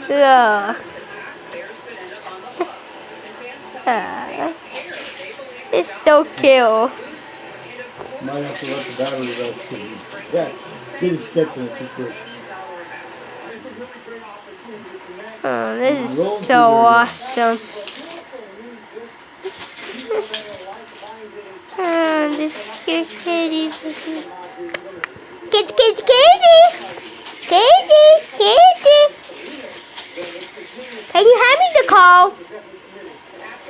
Yeah. It's so cute. Might have to let the battery rest. Yeah, get it catching it too quick. Oh, this is so awesome. This cute kitty. Kitty. Can you hand me the call?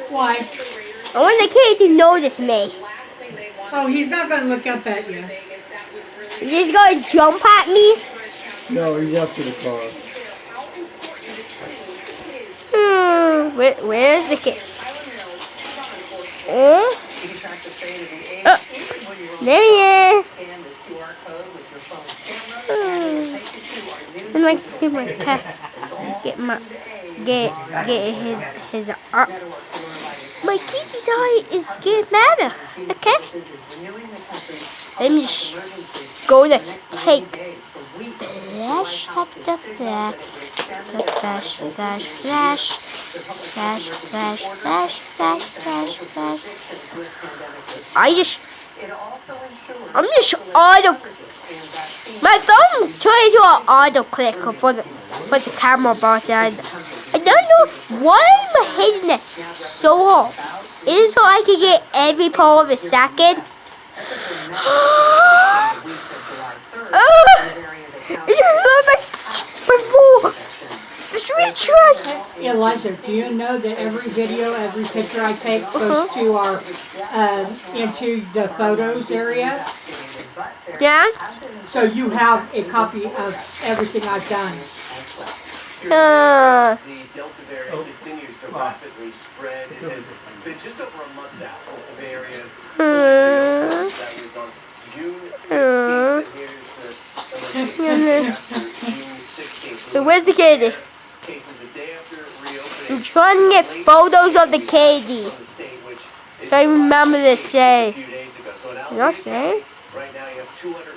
Why? I want the kitty to notice me. Oh, he's not going to look up at you. Is he going to jump at me? No, he's after the car. Where's the kitty? There he is. I'd like to see my cat get his arm. My kitty's eye is getting better. Okay. Let me just go to take flash after flash. I'm just auto. My phone turned into an auto clicker for the camera box. I don't know why I'm hitting it so hard. Is it so I can get every part of a second? It's like before. It's really trash. Elijah, do you know that every video, every picture I take goes to our into the photos area? Yes. So you have a copy of everything I've done. The Delta variant continues to rapidly spread. It has been just over a month now since the Bay Area that was on June 15th. And here's June 16th. Where's the kitty? Cases a day after reopening. I'm trying to get photos of the kitty. So I remember this day. A few days ago. So You're saying? right now you have 200